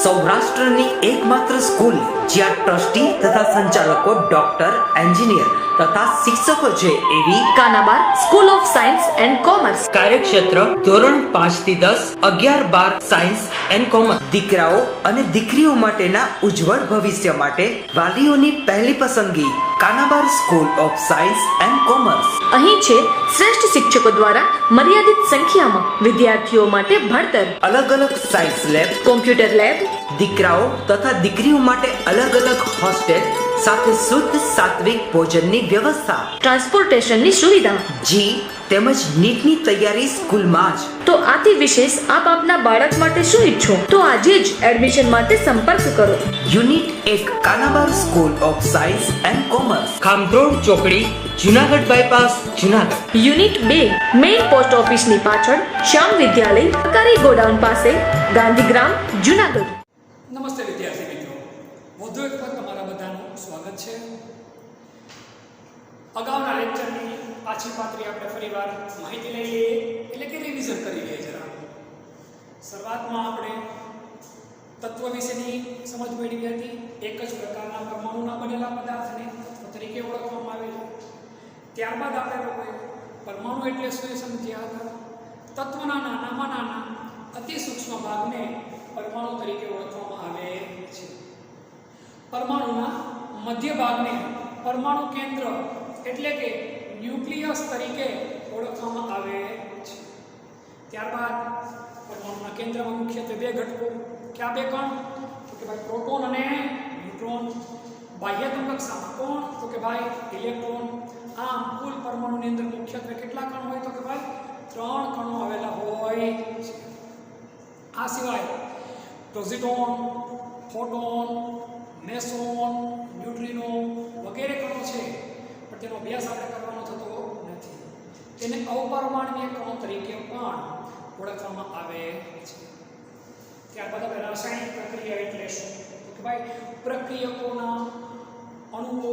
સૌરાષ્ટ્રની એકમાત્ર સ્કૂલ જ્યાં ટ્રસ્ટી તથા સંચાલકો ડોક્ટર, એન્જિનિયર તથા શિક્ષકો છે એવી Kanabar school of science and commerce. કાર્યક્ષેત્ર ધોરણ 5 થી 10, 11-12 સાયન્સ એન્ડ કોમર્સ. દીકરાઓ અને દીકરીઓ માટેના ઉજ્જવળ ભવિષ્ય માટે વાલીઓની પહેલી પસંદગી Kanabar school of science and commerce. અહીં છે શ્રેષ્ઠ શિક્ષકો દ્વારા મર્યાદિત સંખ્યામાં વિદ્યાર્થીઓ માટે ભણતર, અલગ અલગ સાયન્સ લેબ, કોમ્પ્યુટર લેબ, દીકરાઓ તથા દીકરીઓ માટે અલગ અલગ હોસ્ટેલ સાથે શુદ્ધ સાત્વિક ભોજનની વ્યવસ્થા, ટ્રાન્સપોર્ટેશનની સુવિધા. જી તેમજ નીટની તૈયારી સ્કૂલમાં જ. તો આથી વિશેષ આપ આપના બાળક માટે શું ઈચ્છો તો આજે જ એડમિશન માટે સંપર્ક કરો. Unit 1 Kanabar school of science and commerce, Khamrod ચોકડી, Junagadh bypass, Junagadh. Unit 2 main post ઓફિસની પાછળ શ્યામ વિદ્યાલય, સરકારી ગોડાઉન પાસે, ગાંધીગ્રામ, જુનાગઢ. નમસ્તે વિદ્યાર્થી મિત્રો, વધુ એક વખત તમારા બધાનું સ્વાગત છે. અગાઉના લેક્ચરની પાછી પાત્રી આપણે ફરીવાર માહિતી લઈ લઈએ, એટલે કે રિવિઝન કરી લઈએ જરા. શરૂઆતમાં આપણે તત્વ વિશેની સમજ મેળવી હતી. એક જ પ્રકારના પરમાણુના બનેલા પદાર્થને તત્વ તરીકે ઓળખવામાં આવે છે. ત્યારબાદ આપણે લોકોએ પરમાણુ એટલે શું એ સમજ્યા હતા. તત્વના નાનામાં નાના અતિ સૂક્ષ્મ ભાગને પરમાણુ તરીકે ઓળખવામાં આવે છે. પરમાણુના મધ્ય ભાગને પરમાણુ કેન્દ્ર એટલે કે ન્યુક્લિયસ તરીકે ઓળખવામાં આવે છે. ત્યારબાદ પરમાણુના કેન્દ્રમાં મુખ્યત્વે બે ઘટકો. કયા બે કણ? તો કે ભાઈ પ્રોટોન અને ન્યુટ્રોન. બાહ્યતમ કક્ષામાં કોણ? તો કે ભાઈ ઇલેક્ટ્રોન. આમ કુલ પરમાણુની અંદર મુખ્યત્વે કેટલા કણ હોય? તો કે ભાઈ 3 કણો આવેલા હોય છે. આ સિવાય પ્રોઝિટોન, ફોટોન, મેસોન, ન્યુટ્રિનો વગેરે કણો છે, પણ તેનો અભ્યાસ આપણે કરવાનો થતો નથી. તેને અપરમાણ્વીય કણો તરીકે પણ ઓળખવામાં આવે છે. ત્યારબાદ આપણે રાસાયણિક પ્રક્રિયા એટલે શું? તો કે ભાઈ પ્રક્રિયકોના અણુઓ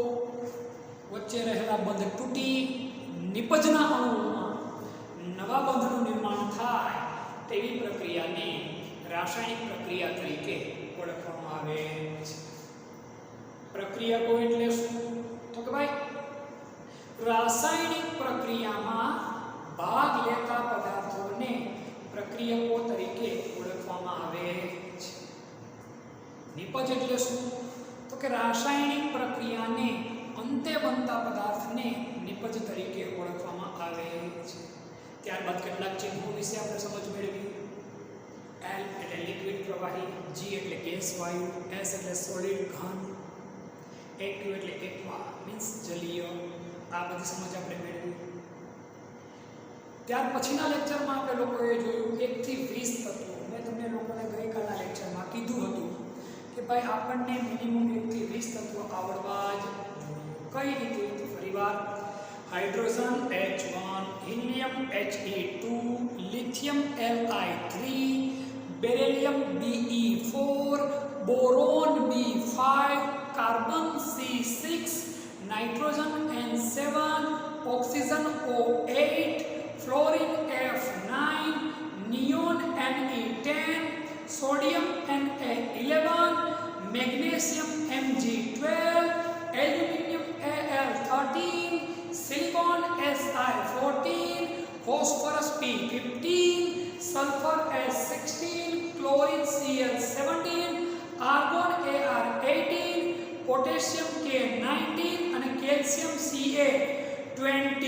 વચ્ચે રહેલા બંધ તૂટી નિપજના અણુઓમાં નવા બંધનું નિર્માણ થાય તેવી પ્રક્રિયાને રાસાયણિક પ્રક્રિયા તરીકે ઓળખવામાં આવે છે. પ્રક્રિયકો એટલે શું? તો કે ભાઈ રાસાયણિક પ્રક્રિયામાં ભાગ લેતા પદાર્થોને પ્રક્રિયકો તરીકે ઓળખવામાં આવે છે. નિપજ એટલે શું? તો કે રાસાયણિક પ્રક્રિયાને અંતે બનતા પદાર્થને નિપજ તરીકે ઓળખવામાં આવે છે. ત્યારબાદ કેટલાક ચિહ્નો વિશે આપણે સમજ મેળવી. L એટલે લિક્વિડ પ્રવાહી, G એટલે ગેસ વાયુ, S એટલે સોલિડ ઘન, A2 એટલે એક્વા મીન્સ જલીય. આ બધી સમજ આપણે મેળવી. ત્યાર પછીના લેક્ચરમાં આપણે લોકોએ જોયું 1 થી 20 તત્વો. મેં તમને લોકોને ગઈકાલના લેક્ચરમાં કીધું હતું કે ભાઈ આપણને મિનિમમ 1 થી 20 તત્વો આવડવા જ કઈ રીતે? ફરીવાર hydrogen H1, helium He2, lithium Li3, beryllium Be4, boron B5, carbon C6, nitrogen N7, oxygen O8, fluorine F9, neon Ne10, sodium Na11, magnesium Mg12, aluminium Al13, silicon Si14, phosphorus P15, sulphur S16, chlorine Cl17, argon Ar18, potassium K19 અને calcium Ca20.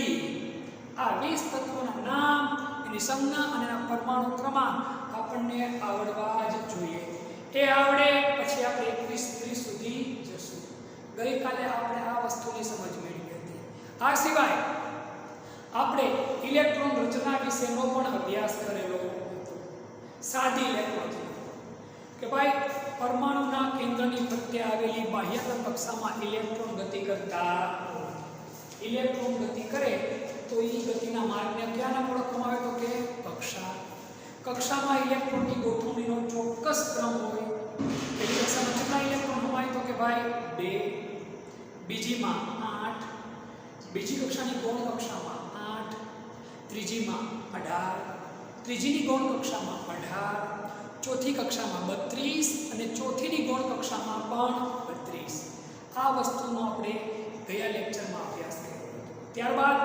આ 20 તત્વોના નામ, એની સંજ્ઞા અને એના પરમાણુ ક્રમાંક આપણને આવડવા જ જોઈએ. એ આવડે પછી આપણે 21-30 સુધી જશું. ગઈકાલે આપણે આ વસ્તુની સમજ મેળવી હતી. આ સિવાય આપણે ઇલેક્ટ્રોન રચના વિશેનો પણ અભ્યાસ કરેલો હતો. સાદી ઇલેક્ટ્રોન કે ભાઈ પરમાણુના કેન્દ્રની પ્રત્યે આવેલી બાહ્યતમ કક્ષામાં ઇલેક્ટ્રોન ગતિ કરતા ઇલેક્ટ્રોન ગતિ કરે તો એ ગતિના માર્ગને ક્યાં નામ ઓળખવામાં આવે? તો કે કક્ષા. કક્ષામાં ઇલેક્ટ્રોનની ગોઠવણીનો ચોક્કસ ક્રમ હોય. પહેલી કક્ષામાં કેટલા ઇલેક્ટ્રોન હોય? તો કે ભાઈ 2, બીજીમાં 8, બીજી કક્ષાની ગૌણ કક્ષામાં 8, ત્રીજીમાં 18, ત્રીજીની ગૌણ કક્ષામાં 18, ચોથી કક્ષામાં 32 અને ચોથીની ગૌણ કક્ષામાં પણ 32. આ વસ્તુનો આપણે ગયા લેક્ચરમાં અભ્યાસ કર્યો હતો. ત્યારબાદ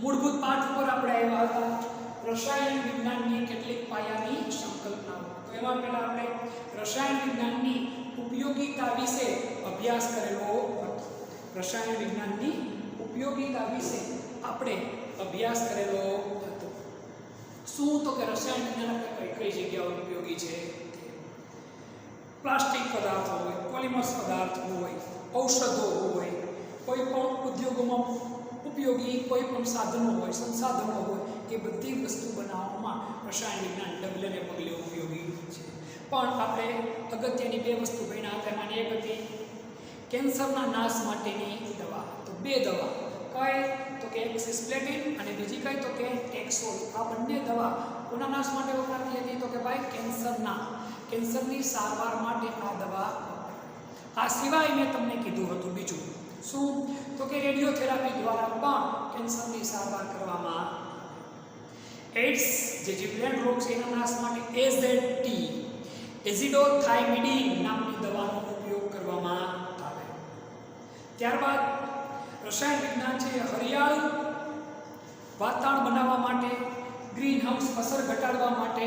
મૂળભૂત પાઠ ઉપર આપણે આવ્યા હતા રસાયણ વિજ્ઞાનની કેટલીક પાયાની સંકલ્પનાઓ. તો એમાં પહેલા આપણે રસાયણ વિજ્ઞાનની ઉપયોગિતા વિશે અભ્યાસ કરેલો હતો. રસાયણ વિજ્ઞાનની ઉપયોગિતા વિશે આપણે અભ્યાસ કરેલો હતો. શું તો કે રસાયણ વિજ્ઞાન આપણે કઈ કઈ જગ્યાઓ ઉપયોગી છે? પ્લાસ્ટિક પદાર્થો હોય, પોલિમર્સ પદાર્થો હોય, ઔષધો હોય, કોઈ પણ ઉદ્યોગોમાં ઉપયોગી કોઈ પણ સાધનો હોય, સંસાધનો હોય, એ બધી વસ્તુ બનાવવામાં રસાયણ વિજ્ઞાન ડગલે ને પગલે ઉપયોગી છે. પણ આપણે અગત્યની બે વસ્તુ ભણ્યા હતા. એમાંની એક હતી કેન્સરના નાશ માટેની દવા. તો બે દવા કઈ તો કે એક સિસ્પ્લેટિન અને બીજી કઈ તો કે ટેક્સોલ. આ બંને દવા કોના નાશ માટે વપરાતી હતી? તો કે ભાઈ કેન્સરની સારવાર માટે આ દવા. આ સિવાય મેં તમને કીધું હતું બીજું શું તો કે રેડિયોથેરાપી દ્વારા પણ કેન્સરની સારવાર કરવામાં. એડ્સ જે જીવલેણ રોગ છે એના નાશ માટે AZT એઝિડોથાઇમિડિન નામની દવાનો ઉપયોગ કરવામાં આવે. ત્યારબાદ રસાયણ વિજ્ઞાન છે હરિયાળું વાતાવરણ બનાવવા માટે, ગ્રીન હાઉસ અસર ઘટાડવા માટે,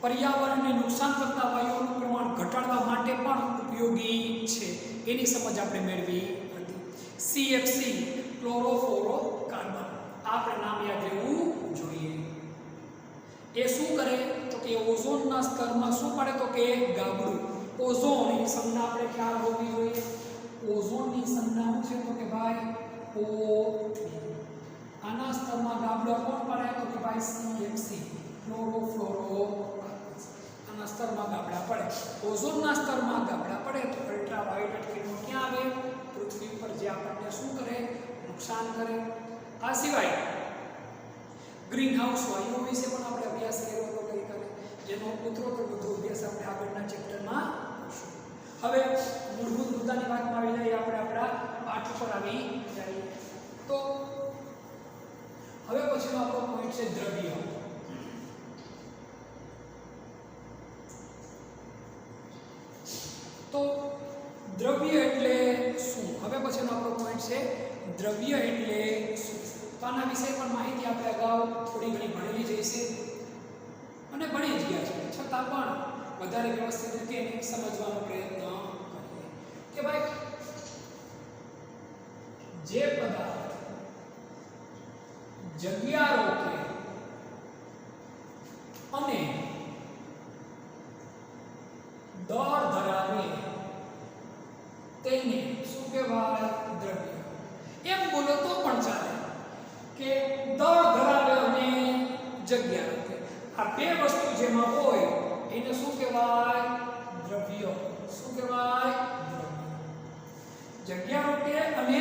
પર્યાવરણને નુકસાન કરતા વાયુઓનું પ્રમાણ ઘટાડવા માટે પણ ઉપયોગી છે. એની સમજ આપણે મેળવી હતી. CFC ક્લોરોફ્લોરોકાર્બન આપણે નામ યાદ રહેવું જોઈએ. એ શું કરે તો કે ઓઝોનના સ્તરમાં શું પડે તો કે ગાબડું. ઓઝોન એની સંજ્ઞા આપણે ખ્યાલ હોવી જોઈએ. ઓઝોનની સંજ્ઞા શું છે તો કે ભાઈ O. આના સ્તરમાં ગાબડા કોણ પડે તો કે ભાઈ CFC ક્લોરોફ્લોરોકાર્બન. આના સ્તરમાં ગાબડા પડે. ઓઝોનના સ્તરમાં ગાબડા પડે તો અલ્ટ્રાવાયોલેટ કિરણો ક્યાં આવે? પૃથ્વી પર, જે આપણને શું કરે? નુકસાન કરે. આ સિવાય ગ્રીન હાઉસ વાયુઓ વિશે પણ આપણે અભ્યાસ કર્યો હતો ગઈકાલે, જેનો ઉત્તરોત્તર વધુ અભ્યાસ આપણે આગળના ચેપ્ટરમાં કરશું. હવે મૂળભૂત મુદ્દાની વાતમાં આવી જઈએ, આપણે આપણા પાઠ પર આવી જઈએ. તો હવે પછીનો આપણો પોઈન્ટ છે દ્રવ્ય. તો દ્રવ્ય એટલે શું? હવે પછીનો આપણો પોઈન્ટ છે દ્રવ્ય એટલે શું. તો આના વિશે પણ માહિતી આપણે અગાઉ થોડી ઘણી ભણેલી જ છે અને ભણી જ ગયા છે, છતાં પણ વધારે વ્યવસ્થિત રીતે એને સમજવાનો પ્રયત્ન કરીએ કે ભાઈ જે પદાર્થ જગ્યા રોકે અને દળ ધરાવે તેને શું કહેવાય? દ્રવ્ય. એમ બોલો તો પણ ચાલે કે દળ ધરાવે અને જગ્યા રોકે. આ બે વસ્તુ જેમાં હોય એને શું કહેવાય? દ્રવ્ય. શું કહેવાય? દ્રવ્ય. જગ્યા રોકે અને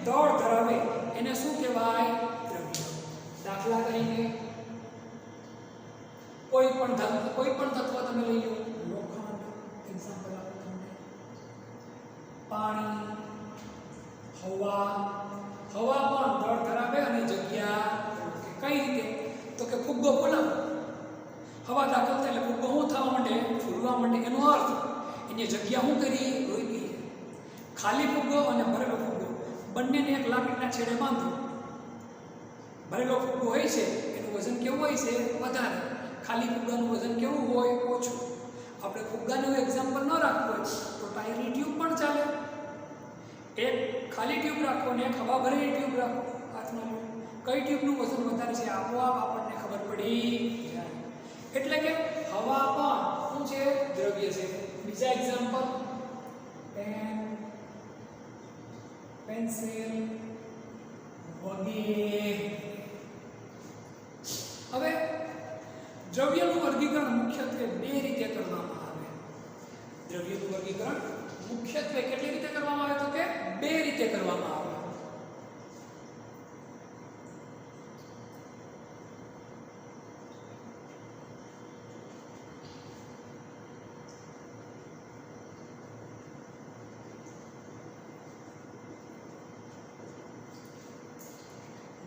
દળ ધરાવે એને શું કહેવાય? દ્રવ્ય. દાખલા તરીકે કોઈ પણ તત્વ તમે લઈ લો, લોખંડ એક્ઝામ્પલ આપું તમને, પાણી, હવા પણ દળ ધરાવે અને જગ્યા રોકે. કઈ રીતે? તો કે ફુગ્ગો બોલાવો, હવા દાખલ થાય એટલે ફુગ્ગો શું થવા માંડે? ફૂલવા માંડે. એનો અર્થ એની જગ્યા શું કરી? રોકી. ખાલી ફુગ્ગો અને ભરેલો ફુગ્ગો બંનેને એક લાકડીના છેડે બાંધો. ભરેલો ફુગ્ગો હોય છે એનું વજન કેવું હોય છે? વધારે. ખાલી ફુગ્ગાનું વજન કેવું હોય? ઓછું. આપણે ફુગ્ગાનું એક્ઝામ્પલ ન રાખવું હોય તો ટાયરની ટ્યુબ પણ ચાલે. એક ખાલી ટ્યુબ રાખો અને એક હવા ભરેલી ટ્યુબ રાખો હાથમાં. કઈ ટ્યુબનું વજન વધારે છે આપોઆપ આપણને ખબર પડી જાય. એટલે કે હવા પણ શું છે? દ્રવ્ય છે. બીજા એક્ઝામ્પલ પેન, પેન્સિલ વગેરે. હવે દ્રવ્યનું વર્ગીકરણ મુખ્યત્વે બે રીતે કરવામાં આવે. દ્રવ્યનું વર્ગીકરણ મુખ્યત્વે કેટલી રીતે કરવામાં આવે? તો કે બે રીતે કરવામાં આવે.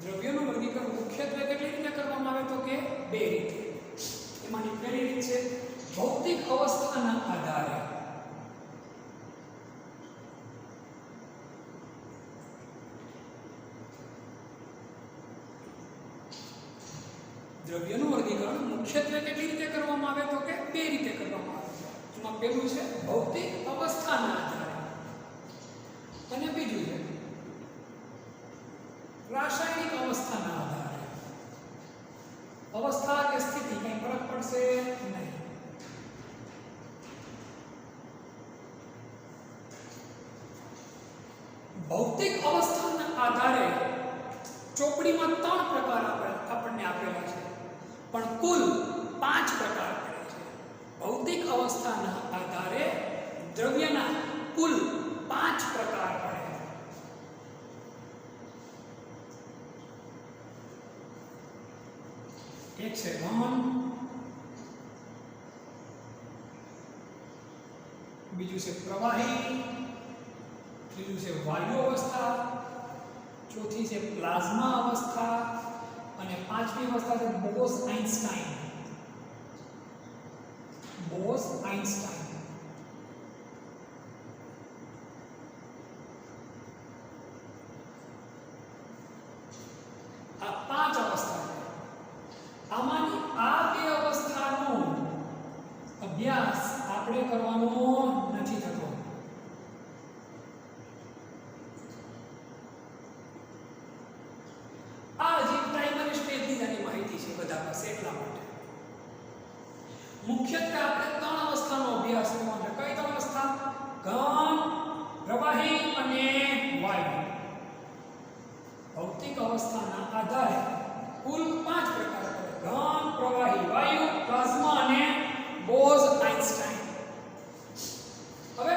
દ્રવ્યનું વર્ગીકરણ મુખ્યત્વે કેટલી રીતે કરવામાં આવે? તો કે બે રીતે. એમાંની પહેલી રીત છે ભૌતિક અવસ્થાના આધારે. દ્રવ્યનું વર્ગીકરણ મુખ્યત્વે કેટલી રીતે કરવામાં આવે તો કે બે રીતે કરવામાં આવે. એમાં પહેલું છે ભૌતિક અવસ્થાના આધારે અને બીજું છે રાસાયણિક અવસ્થાના આધારે. અવસ્થા કે સ્થિતિ કઈ ફરક પડશે નહીં. ભૌતિક અવસ્થાના આધારે ચોપડીમાં 3 પ્રકાર આપણને આપેલા છે પણ કુલ 5 પ્રકાર પડે છે. ભૌતિક અવસ્થાના આધારે દ્રવ્યના કુલ 5 પ્રકાર પડે છે. એક છે ઘન, બીજું છે પ્રવાહી, ત્રીજું છે વાયુ અવસ્થા, ચોથી છે પ્લાઝમા અવસ્થા અને પાંચમી અવસ્થા છે બોઝ-આઇન્સ્ટાઇન. બોઝ-આઇન્સ્ટાઇન. આ 5 અવસ્થા છે. આમાંની આ બે અવસ્થાનો અભ્યાસ આપણે કરવાનો નથી થતો. આ હજી પ્રાઇમરી સ્ટેજની જાની માહિતી છે બધા પાસે, એટલા માટે મુખ્યત્વે આપણે 3 અવસ્થાનો અભ્યાસ કરવાનો છે. કઈ 3 અવસ્થા? ઘન, પ્રવાહી અને વાયુ. ભૌતિક અવસ્થાના આધારે કુલ 5 પ્રકાર પડે: ઘન, પ્રવાહી, વાયુ, પ્લાઝમા અને બોઝ-આઇન્સ્ટાઇન. હવે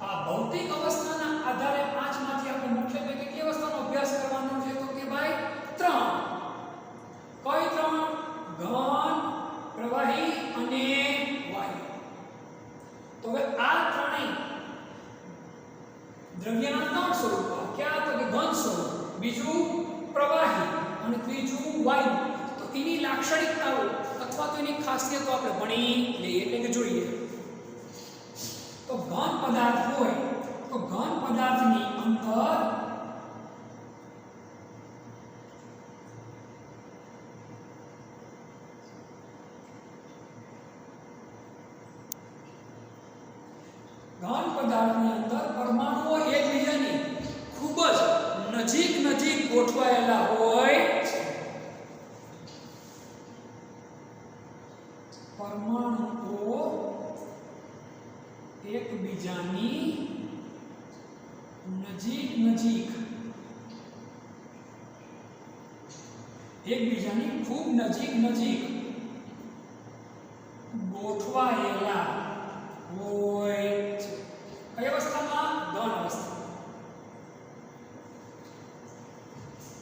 આ ભૌતિક અવસ્થાના આધારે 5 માંથી આપણે મુખ્યત્વે કેટલી અવસ્થાનો અભ્યાસ કરવાનો છે તો કે ભાઈ 3. કઈ 3? ઘન, પ્રવાહી અને વાયુ. તો હવે આ ત્રણેય દ્રવ્યના 3 સ્વરૂપો. ક્યાં? તો કે ઘન સ્વરૂપ, બીજું પ્રવાહી અને ત્રીજું વાયુ. તો એની લાક્ષણિકતાઓ અથવા તો એની ખાસિયતો આપણે ભણી લઈએ, એટલે કે જોઈએ. તો ઘન પદાર્થ હોય તો ઘન પદાર્થની અંદર પરમાણુઓ એકબીજાની ખૂબ જ નજીક ગોઠવાયેલા હોય છે. પરમાણુઓ એકબીજાની ખૂબ નજીક ગોઠવાયેલા હોય છે. કઈ અવસ્થામાં? ઘન અવસ્થામાં.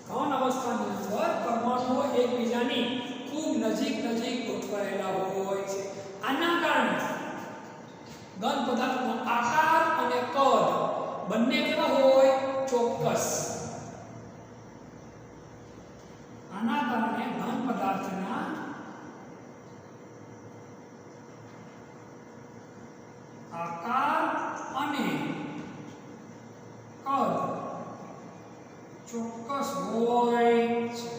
ઘન અવસ્થાની અંદર પરમાણુઓ એકબીજાની ખૂબ નજીક ગોઠવાયેલા હોય છે. આના કારણે ઘન પદાર્થનો આકાર અને કદ બંને કેવા હોય? ચોક્કસ. આના કારણે ઘન પદાર્થના આકાર અને કદ ચોક્કસ હોય છે.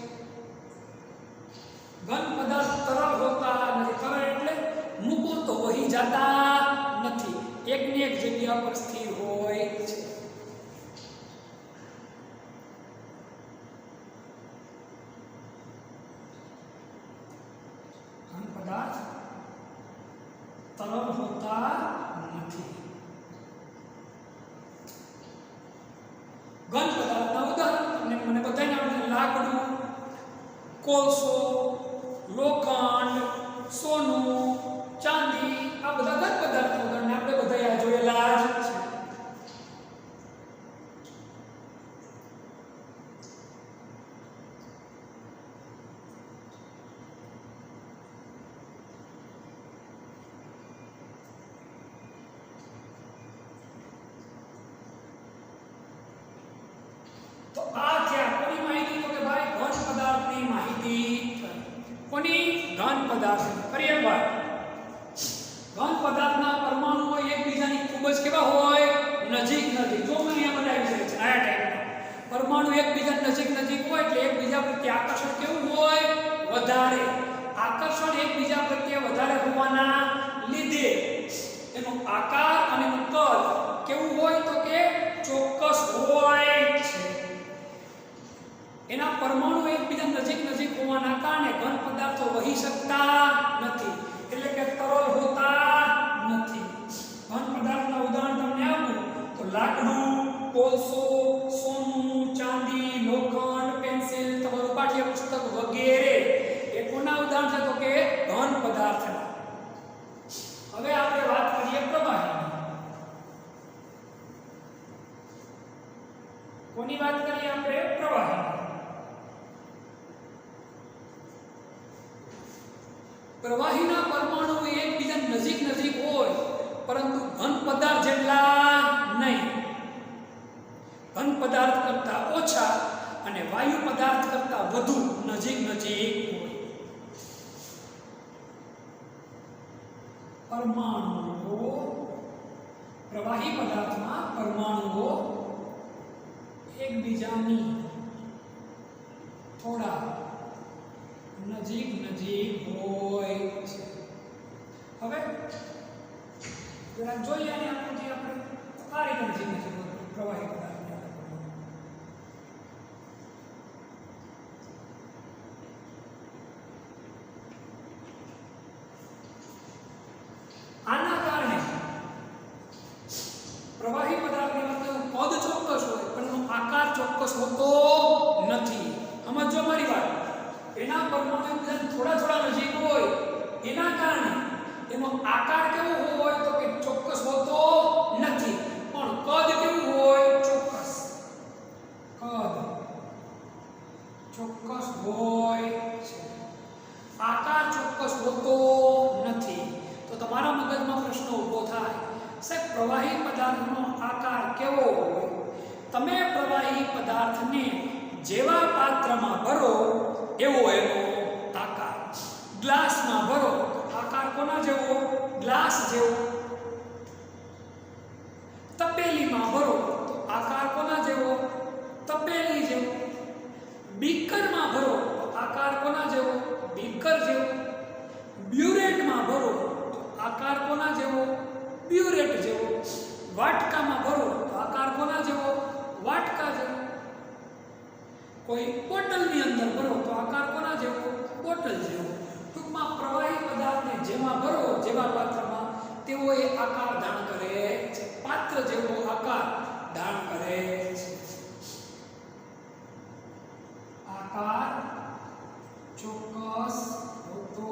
ઘન પદાર્થ તરલ હોતા નથી. તરલ એટલે મૂકો તો વહી જતા નથી, એકની એક જગ્યા પર સ્થિર હોય છે. ઘન પદાર્થ તરલ હોતા નથી. ઘન પદાર્થના ઉદાહરણ મને બધાને આવડે: લાકડું, કોલસો, લોખંડ, સોનું, ચાંદી. આ બધા ઘન પદાર્થના ઉદાહરણ આપણે બધા જોયેલા જ છે. તો આ છે કોની માહિતી? તો કે ભાઈ ઘન પદાર્થની માહિતી. કોની? ઘન પદાર્થ. ફરી એકવાર, ઘન પદાર્થના પરમાણુઓ એકબીજાની ખૂબ જ કેવા હોય? નજીક નજીક. જો મેં અહીંયા બનાવી છે આ ટાઈપના પરમાણુ એકબીજા નજીક નજીક હોય એટલે એકબીજા પ્રત્યે આકર્ષણ કેવું હોય? વધારે. આકર્ષણ એકબીજા પ્રત્યે વધારે હોવાના લીધે એનો આકાર અને એનું કદ કેવું હોય? તો કે ચોક્કસ હોય છે. એના પરમાણુ એકબીજા નજીક નજીક હોવાના કારણે ઘન પદાર્થો વહી શકતા નથી, એટલે કે તરલ હોતા નથી. ઘન પદાર્થના ઉદાહરણ તમને આપું તો લાકડું, કોલસો, સોનું, ચાંદી, લોખંડ, પેન્સિલ, તમારું પાઠ્યપુસ્તક વગેરે એ કોના ઉદાહરણ છે? તો કે ઘન પદાર્થના. હવે આપણે વાત કરીએ પ્રવાહીની. કોની વાત કરીએ આપણે? પ્રવાહીની. પ્રવાહીના પરમાણુ એકબીજા નજીક નજીક હોય પરંતુ ઘન પદાર્થ જેટલા નહીં. ઘન પદાર્થ કરતા ઓછા અને વાયુ પદાર્થ કરતા વધુ નજીક નજીક હોય. પરમાણુઓ, પ્રવાહી પદાર્થમાં પરમાણુઓ એકબીજાની થોડા નજીક નજીક હોય છે. હવે જરા જોઈએ આની આકૃતિ આપણે. આ રીતે નજીક નજીક હોય પ્રવાહી પદાર્થની આકૃતિ. આના કારણે પ્રવાહી પદાર્થની વચ્ચે કદ ચોક્કસ હોય પણ એનો આકાર ચોક્કસ હોતો નથી. સમજો મારી વાત. એના પરમાણુ એકબીજાને થોડા થોડા નજીક હોય એના કારણે એનો આકાર કેવો હોય? તો કે ચોક્કસ હોતો નથી, પણ કદ કેવું હોય? ચોક્કસ. કદ ચોક્કસ હોય છે, આકાર ચોક્કસ હોતો નથી. તો તમારા મગજમાં પ્રશ્ન ઊભો થાય, સાહેબ પ્રવાહી પદાર્થનો આકાર કેવો હોય? તમે પ્રવાહી પદાર્થને જેવા પાત્રમાં ભરો એવો એનો આકાર. ગ્લાસમાં ભરો તો આકાર કોના જેવો? ગ્લાસ જેવો. તપેલીમાં ભરો તો આકાર કોના જેવો? તપેલી જેવો. બીકરમાં ભરો તો આકાર કોના જેવો? બીકર જેવો. બ્યુરેટમાં ભરો તો આકાર કોના જેવો? બ્યુરેટ જેવો. વાટકામાં ભરો તો આકાર કોના જેવો? વાટકા જેવો. કોઈ બોટલની અંદર ભરો તો આકાર કોના જેવો? બોટલ જેવો. ટૂંકમાં પ્રવાહી પદાર્થને જેમાં ભરો, જેવા પાત્રમાં, તેવો એ આકાર ધારણ કરે છે. પાત્ર જેવો આકાર ધારણ કરે છે. આકાર ચોક્કસ હોતો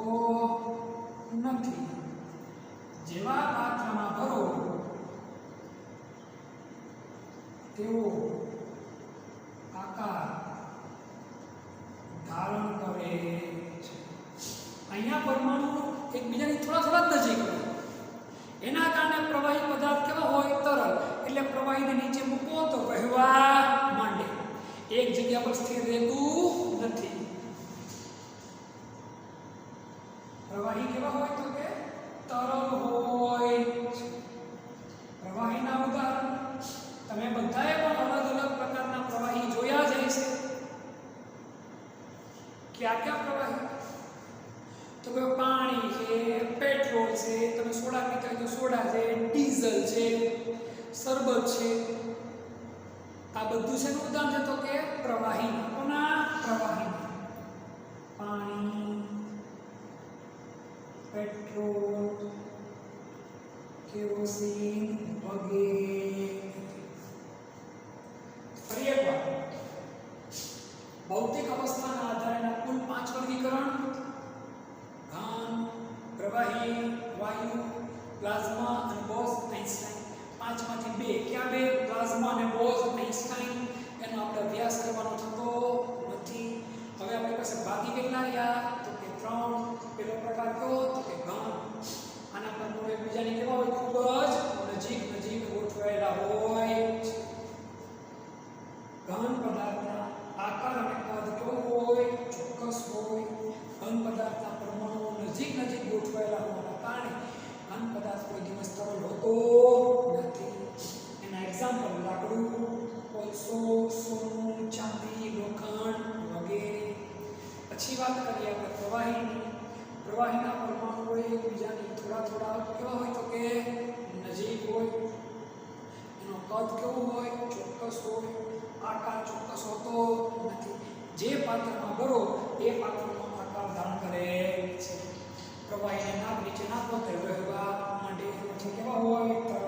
નથી. જેવા પાત્રમાં ભરો તેવો આકાર ધારણ કરે છે. અહીંયા પરમાણુ એકબીજાની થોડા થોડા નજીક હોય એના કારણે પ્રવાહી પદાર્થ કેવા હોય? તરલ. એટલે પ્રવાહીને નીચે મૂકો તો વહેવા માંડે, એક જગ્યા પર સ્થિર રહેતું નથી. પ્રવાહી કેવા હોય? તો કે તરલ હોય છે. પ્રવાહીના ઉદાહરણ તમે બધાએ પણ અલગ અલગ પ્રકારના પ્રવાહી જોયા જ હશે. ક્યાં ક્યાં પ્રવાહી? તો કે પાણી છે, પેટ્રોલ છે, તમે સોડા પીતા હોય તો સોડા છે, ડીઝલ છે, શરબત છે. આ બધું છે ઉદાહરણ છે તો કે પ્રવાહીના. કોના? પ્રવાહીના. પાણી, પેટ્રોલ, કેરોસીન વગેરે. ફરી એકવાર, ભૌતિક અવસ્થાના આધારેના કુલ 5 વર્ગીકરણ: ઘન, પ્રવાહી, વાયુ, પ્લાઝ્મા અને બોઝ-આઇન્સ્ટાઇન. 5 માંથી 2. ક્યાં 2? પ્લાઝ્મા અને બોઝ-આઇન્સ્ટાઇન. એનો આપણે અભ્યાસ કરવાનો થતો નથી. હવે આપણી પાસે બાકી કેટલા રહ્યા? તો કે 3. પેલો પ્રકાર કયો? તો કે ઘન. આના પરમાણુ એકબીજાની કેવા હોય? ખૂબ જ નજીક નજીક ગોઠવાયેલા હોય છે. ઘન પદાર્થના આકાર અને કદ કેવો હોય? ચોક્કસ હોય. ઘન પદાર્થ ગૂંચવાયેલા હોવાના કારણે ઘન પદાર્થ કોઈ દિવસ તરલ હોતો નથી. એના એક્ઝામ્પલ લાકડું, કોલસો, સોનું, ચાંદી, લોખંડ વગેરે. પછી વાત કરીએ આપણે પ્રવાહીની. પ્રવાહીના પરમાણુઓ એકબીજાની થોડા કેવા હોય તો કે નજીક હોય. એનો કદ કેવું હોય? ચોક્કસ હોય. આકાર ચોક્કસ હોતો નથી. જે પાત્રમાં ભરો એ પાત્રનો આકાર ધારણ કરે છે. પ્રવાહીને નાક નીચે નાખો તો વહેવા માંડે. પછી કેવા હોય? તરલ.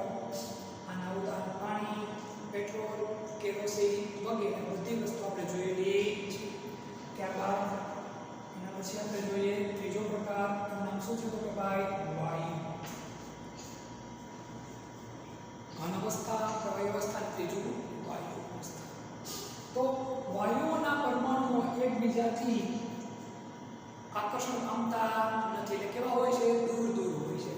આના ઉદાહરણ પાણી, પેટ્રોલ, કેરોસીન વગેરે બધી વસ્તુ આપણે જોયેલી છે. ત્યારબાદ એના પછી આપણે જોઈએ ત્રીજો પ્રકાર. એનું નામ શું છે તો કે ભાઈ વાયુ. ઘન અવસ્થા, પ્રવાહી અવસ્થા, ત્રીજું વાયુ અવસ્થા. તો વાયુઓના પરમાણુઓ એકબીજાથી આકર્ષણ પામતા નથી. એટલે કેવા હોય છે? દૂર દૂર હોય છે.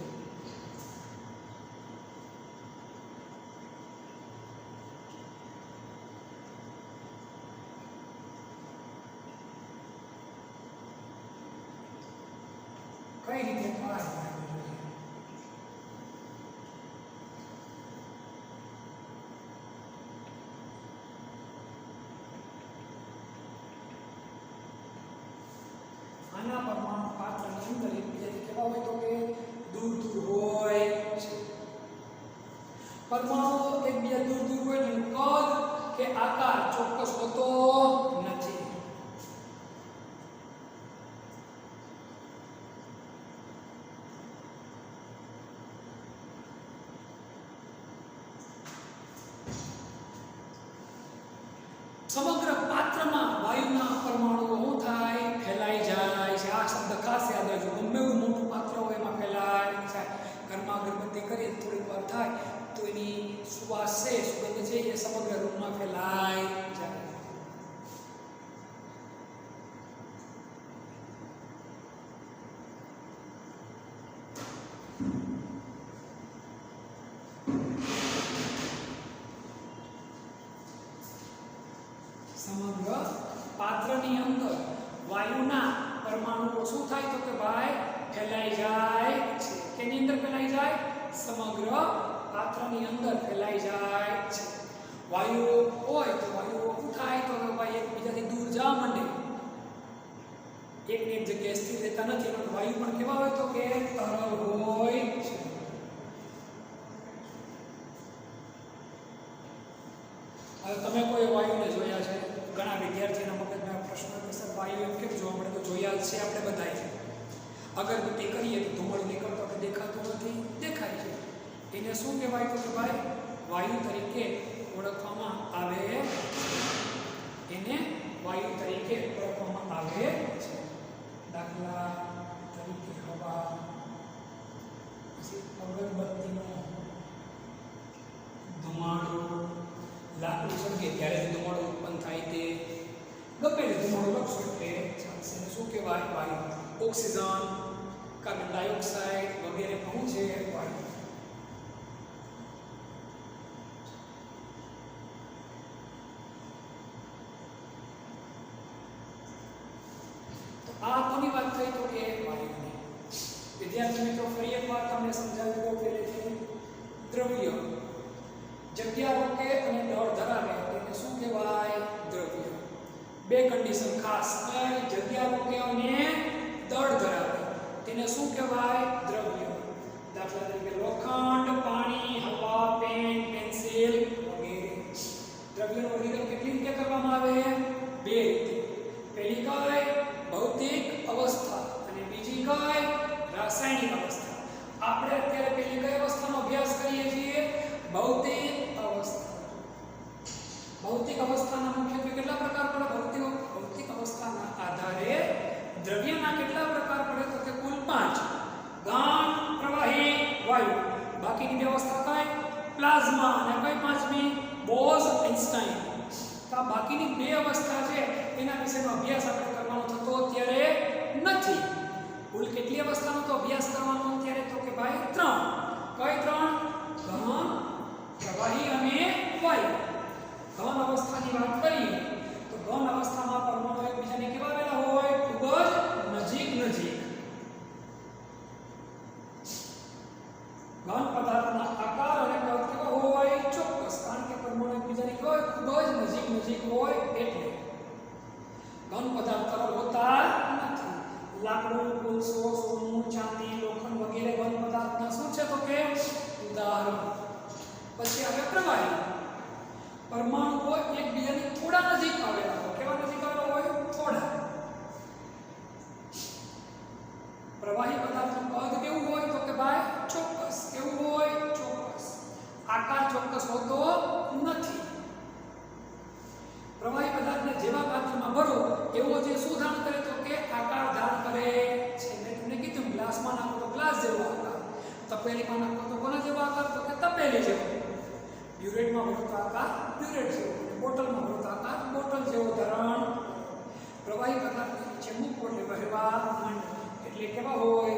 કઈ રીતે થાય? આના પરમાણુ પાત્રની અંદર એકબીજાથી કેવા હોય તો કે દૂર દૂર હોય છે. પરમાણુ એકબીજા દૂર દૂર હોય ને કદ કે આકાર ચોક્કસ હોતો નથી. સમગ્ર પાત્રમાં વાયુના પરમાણુઓ શું થાય? ફેલાઈ જાય છે. આ શબ્દ ખાસ યાદ રાખજો. ગમે એવું મોટું પાત્ર હોય એમાં ફેલાઈ જાય. ઘરમાં અગરબત્તી કરીએ થોડીક વાર થાય તો એની સુવાસ છે, સુગંધ છે એ સમગ્ર રૂમમાં ફેલાઈ જાય. સમગ્ર પાત્રની અંદર વાયુના પરમાણુઓ શું થાય તો કે ભાઈ ફેલાઈ જાય છે. કેની અંદર ફેલાઈ જાય? સમગ્ર પાત્રની અંદર ફેલાઈ જાય છે. વાયુઓ હોય તો વાયુઓ શું થાય તો કે ભાઈ એકબીજાથી દૂર જવા માંડે. એકની એક જગ્યાએ સ્થિર રહેતા નથી. એટલે વાયુ પણ કેવા હોય તો કે તરલ હોય છે. હવે તમે કોઈ વાયુને જોયા છે? ઘણા વિદ્યાર્થીઓના મગજમાં પ્રશ્ન કે સર વાયુ એમ કેમ જોવા મળે? તો જોયા જ છે આપણે બધાએ. અગરબત્તી કરીએ તો ધુમાડો નીકળતો આપણે દેખાતો નથી? દેખાય છે. એને શું કહેવાય તો કે ભાઈ વાયુ તરીકે ઓળખવામાં આવે. એને વાયુ તરીકે ઓળખવામાં આવે છે. દાખલા તરીકે હવા, પછી અગરબત્તીનો ધુમાડો, લાકડું સળગે ત્યારે ધુમાડો ઉત્પન્ન થાય તે ગમે તે ધુમાડો લખશો એટલે ચાલશે. શું કહેવાય? વાયુ. ઓક્સિજન, કાર્બન ડાયોક્સાઇડ વગેરે શું છે? વાયુ. તો આ કોની વાત થઈ તો કે વાયુની. વિદ્યાર્થી મિત્રો ફરી એકવાર તમને સમજાવી દઉં પહેલેથી. દ્રવ્ય જગ્યા રોકે અને દળ ધરાવે તેને શું કહેવાય? દ્રવ્ય. બે કન્ડિશન ખાસ. જગ્યા રોકે અને દળ ધરાવે તેને શું કહેવાય? દ્રવ્ય. દાખલા તરીકે લોખંડ, પાણી, હવા, પેન, પેન્સિલ વગેરે. દ્રવ્યનું વર્ગીકરણ કેટલી રીતે કરવામાં આવે? બે રીતે. પહેલી કઈ? ભૌતિક અવસ્થા અને બીજી કઈ? રાસાયણિક અવસ્થા. આપણે અત્યારે પહેલી કઈ અવસ્થાનો અભ્યાસ કરીએ છીએ? ભૌતિક અવસ્થા. ભૌતિક અવસ્થાના મુખ્યત્વે કેટલા પ્રકાર પડે? ભૌતિક અવસ્થાના આધારે દ્રવ્યના કેટલા પ્રકાર પડે તો કે કુલ 5. ઘન, પ્રવાહી, વાયુ. બાકીની વ્યવસ્થા કઈ? પ્લાઝ્મા. અને કઈ પાંચમી? બોઝ-આઇન્સ્ટાઇન. તો આ બાકીની બે અવસ્થા છે એના વિશેનો અભ્યાસ આપણે કરવાનો થતો અત્યારે નથી. કુલ કેટલી અવસ્થાનો તો અભ્યાસ કરવાનો અત્યારે તો કે ભાઈ 3. કઈ 3? ઘન, પ્રવાહી અને વાયુ. ઘન અવસ્થાની વાત કરીએ તો ઘન અવસ્થામાં પરમાણુ એકબીજાને કેવા આવેલા હોય? ખૂબ જ નજીક નજીક. લાકડું, કોલસો, સોનું, ચાંદી, લોખંડ વગેરે ઘન પદાર્થના શું છે તો કે ઉદાહરણ. પછી આવે પ્રવાહી. પરમાણુઓ એકબીજાની થોડા નજીક આવેલા હોય. કેવા નજીક આવેલા હોય? થોડા. પ્રવાહી પદાર્થનું કદ કેવું હોય તો કે ભાઈ ચોક્કસ. કેવું હોય? ચોક્કસ. આકાર ચોક્કસ હોતો નથી. પ્રવાહી પદાર્થને જેવા પાત્રમાં ભરો એવો જે શું ધારણ કરે તો કે આકાર ધારણ કરે છે. મેં તમને કીધું ગ્લાસમાં નાખો તો ગ્લાસ જેવો આકાર, તપેલીમાં નાખો તો કોના જેવો આકાર તો કે તપેલી જેવો, બ્યુરેટમાં ભરો તો આકાર બ્યુરેટ જેવો, બોટલમાં ભરો તો આકાર બોટલ જેવો ધારણ. પ્રવાહી પદાર્થને નીચે મૂકો એટલે વહેવા માંડે. એટલે કેવા હોય?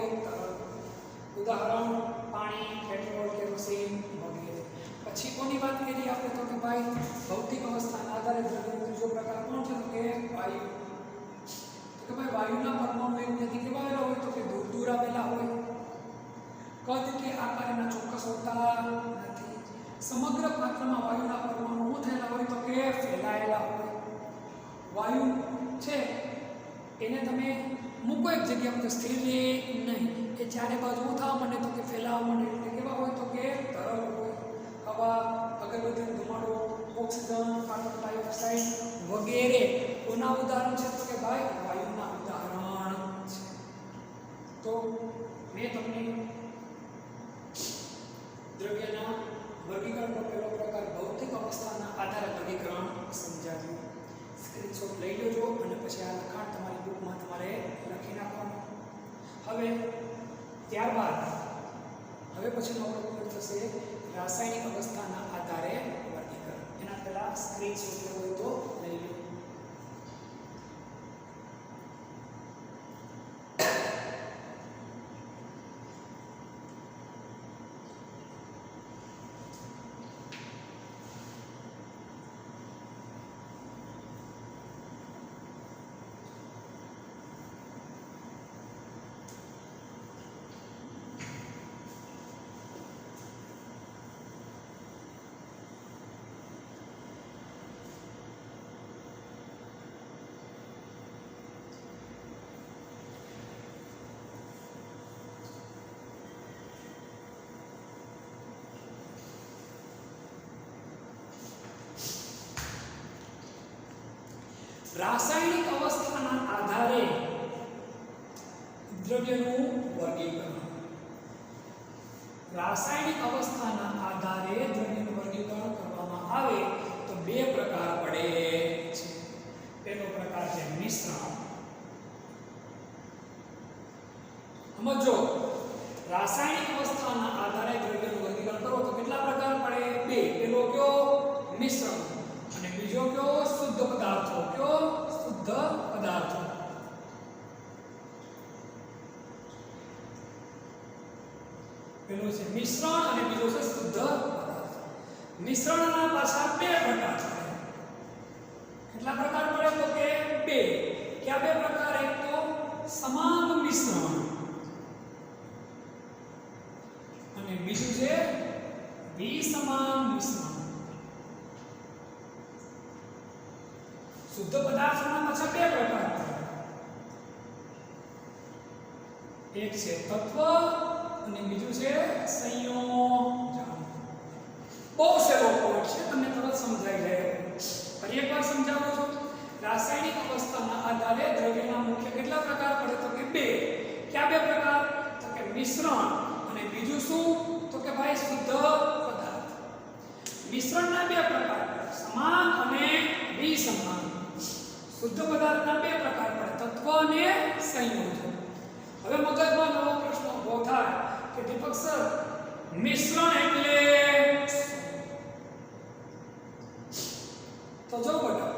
ઉદાહરણ પાણી, પેટ્રોલ, કેરોસીન વગેરે. પછી કોની વાત કરીએ આપણે તો કે ભાઈ ભૌતિક અવસ્થાના આધારે દ્રવ્યનો ત્રીજો પ્રકાર કોણ છે તો કે વાયુ. તો કે ભાઈ વાયુના પરમાણુ એકબીજાથી કેવા આવેલા હોય તો કે દૂર દૂર આવેલા હોય. કદ કે આકાર એના ચોક્કસ હોતા નથી. સમગ્ર પાત્રમાં વાયુના પરમાણુ શું થયેલા હોય તો કે ફેલાયેલા હોય. વાયુ છે એને તમે મૂકો એક જગ્યા પર સ્થિર રહે નહીં. એ ચારે બાજુ થવા માંડે તો કે ફેલાવા માંડે. એટલે કેવા હોય તો કે તરલ હોય. હવા, અગરબત્તીનો ધુમાડો, ઓક્સિજન, કાર્બન ડાયોક્સાઇડ વગેરે કોના ઉદાહરણ છે તો કે ભાઈ વાયુના ઉદાહરણ છે. તો મેં તમને દ્રવ્યના વર્ગીકરણનો પહેલો પ્રકાર ભૌતિક અવસ્થાના આધારે વર્ગીકરણ સમજાવ્યું. સ્ક્રીનશોટ લઈ લેજો અને પછી આ લખાણ તમારી બુકમાં તમારે લખી નાખવાનું. હવે ત્યારબાદ હવે પછીનો આપણો પોઈન્ટ થશે રાસાયણિક અવસ્થાના આધારે વર્ગીકરણ. એના પહેલા સ્ક્રીનશોટ લેવો હોય તો લઈ લો. રાસાયણિક અવસ્થાના આધારે દ્રવ્યનું વર્ગીકરણ. રાસાયણિક અવસ્થાના આધારે દ્રવ્યનું વર્ગીકરણ કરવામાં આવે તો બે પ્રકાર પડે છે. પહેલો પ્રકાર છે મિશ્રણ. સમજો, રાસાયણિક અવસ્થાના આધારે દ્રવ્યનું વર્ગીકરણ કરો તો કેટલા પ્રકાર પડે? બે. પહેલો કયો? મિશ્રણ. અને બીજો કયો? શુદ્ધ પદાર્થો. કયો? શુદ્ધ પદાર્થો. પેલો છે મિશ્રણ અને બીજો છે શુદ્ધ પદાર્થ. મિશ્રણના પાછા બે પ્રકાર છે. કેટલા પ્રકાર પડે તો કે બે. કયા બે પ્રકાર? એક તો સમાન મિશ્રણ અને બીજું છે વિસમાન મિશ્રણ. શુદ્ધ પદાર્થોના પાછા બે પ્રકાર છે. એક છે તત્વ અને બીજું છે સંયોજન. બહુ સહેલો પોઈન્ટ છે, તમને તરત સમજાઈ જાય. ફરી એકવાર સમજાવું છું. રાસાયણિક અવસ્થાના આધારે દ્રવ્યના મુખ્ય કેટલા પ્રકાર પડે તો કે બે. કયા બે પ્રકાર? તો કે મિશ્રણ અને બીજું શું તો કે ભાઈ શુદ્ધ પદાર્થ. મિશ્રણના બે પ્રકાર પડે, સમાન અને વિસમાન. શુદ્ધ પદાર્થના બે પ્રકાર પડે, તત્વ અને સંયોજન. હવે મગજમાં નવો પ્રશ્ન ઉભો થાય કે દીપક સર, મિશ્રણ એટલે તો જો બેટા,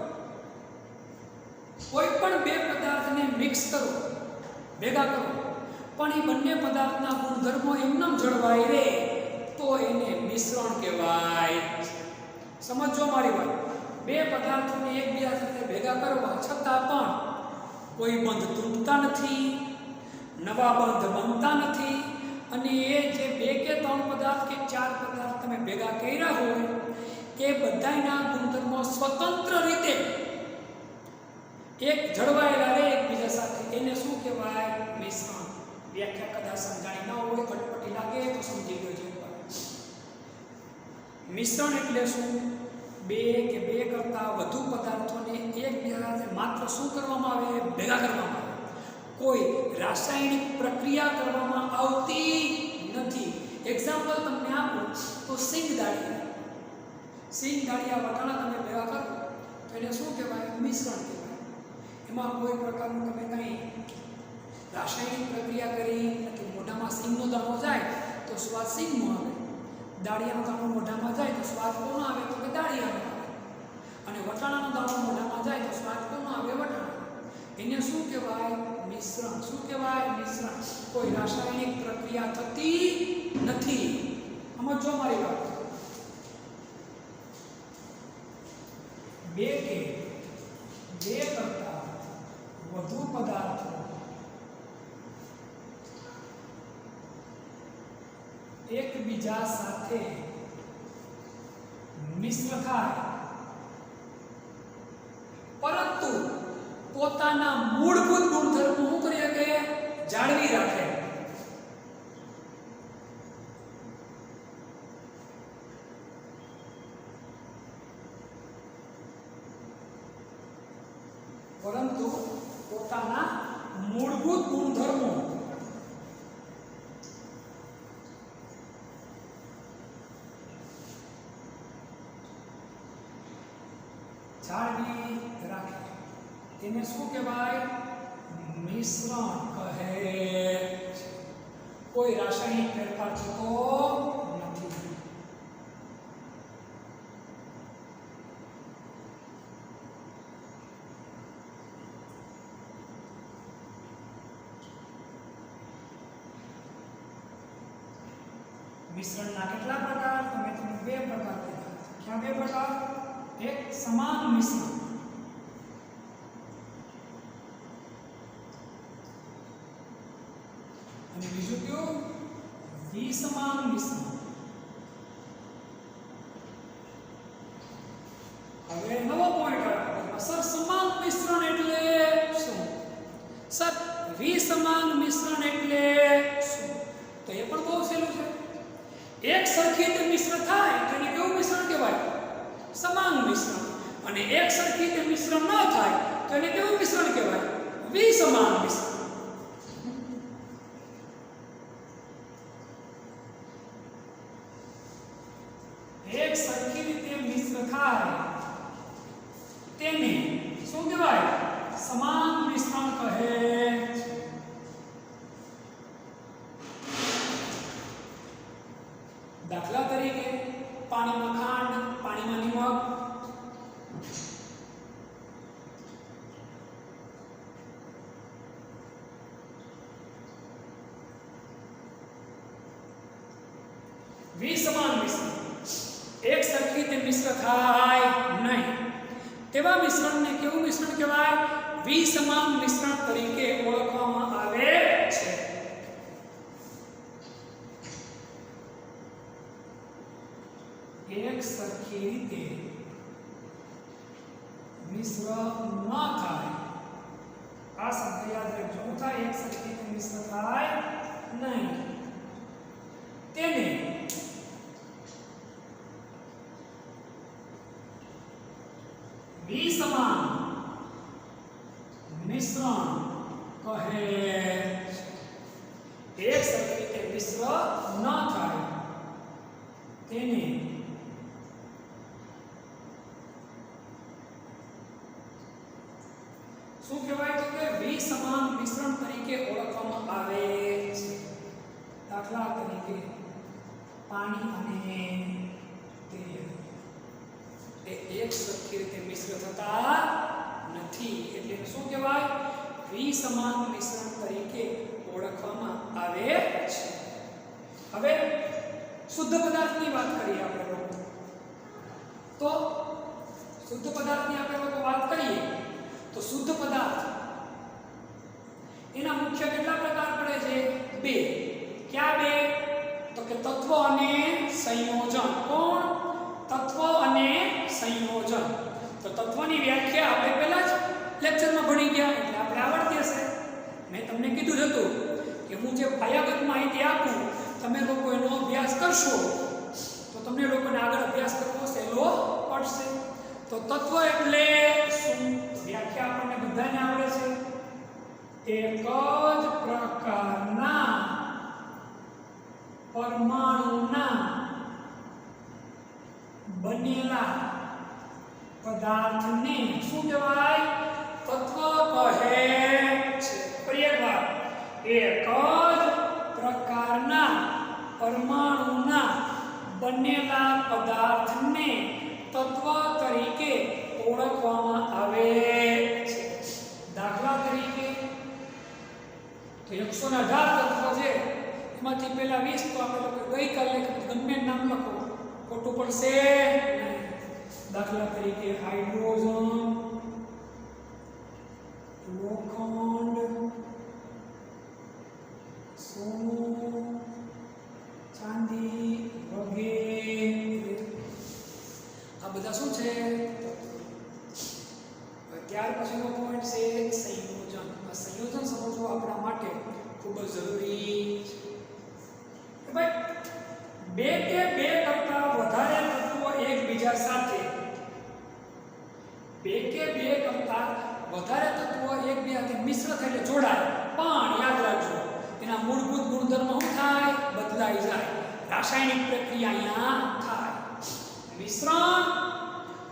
કોઈ પણ બે પદાર્થને મિક્સ કરો, ભેગા કરો, પણ એ બંને પદાર્થના ગુણધર્મો એમનેમ જળવાઈ રહે તો એને મિશ્રણ કહેવાય. સમજો મારી વાત. બે પદાર્થોને એકબીજા સાથે ભેગા કરવા છતાં પણ કોઈ બંધ તૂટતા નથી, નવા બંધ બનતા નથી, અને એ જે બે કે ત્રણ પદાર્થ કે ચાર પદાર્થ તમે ભેગા કર્યા હોય એ બધાના ગુણધર્મો સ્વતંત્ર રીતે એક જળવાયેલા રહે એકબીજા સાથે, એને શું કહેવાય? વ્યાખ્યા કદાચ સમજાણી ન હોય, કટપટી લાગે તો સમજી લેજો. મિશ્રણ એટલે શું? બે કે બે કરતાં વધુ પદાર્થોને એકબીજા સાથે માત્ર શું કરવામાં આવે? ભેગા કરવામાં આવે. કોઈ રાસાયણિક પ્રક્રિયા કરવામાં આવતી નથી. એક્ઝામ્પલ તમને આપું તો સિંગ દાળિયા વટાણા તમે ભેગા કરો તો એને શું કહેવાય? મિશ્રણ કહેવાય. એમાં કોઈ પ્રકારનું તમે કંઈ રાસાયણિક પ્રક્રિયા કરી નથી. મોઢામાં સિંગનો દાણો જાય તો સ્વાદ સિંગનો આવે, દાળિયાનો દાણો મોઢામાં જાય તો સ્વાદ કોનો આવે? તો કે દાળિયાનો આવે. અને વટાણાનો દાણો મોઢામાં જાય તો સ્વાદ કોનો આવે? વટાણા. એને શું કહેવાય? મિશ્રણ. શું કહેવાય? મિશ્રણ. કોઈ રાસાયણિક પ્રક્રિયા થતી નથી. આમાં જો મારી વાત, બે કે બે કરતાં વધુ પદાર્થો એકબીજા સાથે મિશ્ર થાય પરંતુ પોતાના મૂળભૂત ગુણધર્મો શું કરી શકે? જાળવી રાખે. પરંતુ પોતાના મૂળભૂત ગુણધર્મો જાળવી રાખે. તેને શું કહેવાય? મિશ્રણ કહે. કોઈ રાસાયણિક ફેરફાર થતો નથી. મિશ્રણના કેટલા પ્રકાર? તમે તમને બે પ્રકાર કીધા. ક્યાં બે પ્રકાર? એક સમાન મિશ્રણ અને બીજું કયું? વિસમાન મિશ્રણ. હવે નવો પોઈન્ટ આવ્યો. સર સમાન મિશ્રણ એટલે શું? સર વિસમાન મિશ્રણ એટલે શું? તો એ પણ બહુ સહેલું છે. એક સરખી રીતે મિશ્ર થાય તો એને કેવું મિશ્રણ કહેવાય? સમાન મિશ્રણ. અને એક સરખી રીતે મિશ્રણ ન થાય તો એને કેવું મિશ્રણ કહેવાય? વિસમાન મિશ્રણ. એક સરખી રીતે મિશ્ર થાય તેને શું કહેવાય? સમાન મિશ્રણ કહે. દાખલા તરીકે પાણીમાં ખાંડ, પાણીમાં નમક, વિસમાન મિશ્રણ. એક સરખી રીતે મિશ્ર થાય નહીં તેવા મિશ્રણને કેવું મિશ્રણ કહેવાય? વિસમાન મિશ્રણ તરીકે ઓળખવામાં આવે છે. એક સરખી રીતે મિશ્ર ન થાય, આ શબ્દ યાદ રાખજો. શું થાય? એક સરખી રીતે મિશ્ર થાય નહીં તેને વિસમાન મિશ્રણ કહે. એક સરખી રીતે મિશ્ર ન થાય તેને શું કહેવાય? તો કે વિસમાન મિશ્રણ તરીકે ઓળખવામાં આવે છે. દાખલા તરીકે પાણી અને તેલ એ એક સરખી રીતે મિશ્ર થતા નથી એટલે શું કહેવાય? વિસમાન મિશ્રણ તરીકે ઓળખવામાં આવે છે. હવે શુદ્ધ પદાર્થની વાત કરીએ આપણે લોકો. તો શુદ્ધ પદાર્થની આપણે લોકો વાત કરીએ તો શુદ્ધ પદાર્થ એના મુખ્ય કેટલા પ્રકાર પડે છે? બે. ક્યાં બે? તો કે તત્વ અને સંયોજન. કોણ? તત્વ અને સંયોજન. તો તત્વની વ્યાખ્યા આપણે પહેલા જ લેક્ચરમાં ભણી ગયા એટલે આપણે આવડતી હશે. મેં તમને કીધું જ હતું કે એટલે હું જે પાયાગત માહિતી આપું તમે લોકો એનો અભ્યાસ કરશો તો તમને લોકોને આગળ અભ્યાસ કરવો સહેલો પડશે. તો તત્વ એટલે શું? વ્યાખ્યા આપણને બધાને આવડે છે. એક જ પ્રકારના પરમાણુના બનેલા પદાર્થને શું કહેવાય? તત્વ કહે છે. ફરી એકવાર, એક જ પ્રકારના પરમાણુના બનેલા પદાર્થને તત્વ તરીકે ઓળખવામાં આવે છે. દાખલા તરીકે તો 118 તત્વ છે, એમાંથી પહેલા 20 તો આપણે લોકો ગઈકાલે ગમે નામ લખો, ખોટું પડશે નહીં. દાખલા તરીકે હાઇડ્રોજન, લોખંડ, સોનું, ચાંદી વગેરે આ બધા શું છે? ત્યાર પછીનો પોઈન્ટ છે સંયોજન. આ સંયોજન સમજવું આપણા માટે ખૂબ જ જરૂરી છે. ભાઈ બે કે બે કરતા વધારે તત્વો એકબીજા સાથે મિશ્ર થઈને જોડાય, પણ યાદ રાખજો એના મૂળભૂત ગુણધર્મો શું થાય? બદલાઈ જાય. રાસાયણિક પ્રક્રિયા અહીંયા થાય. મિશ્રણ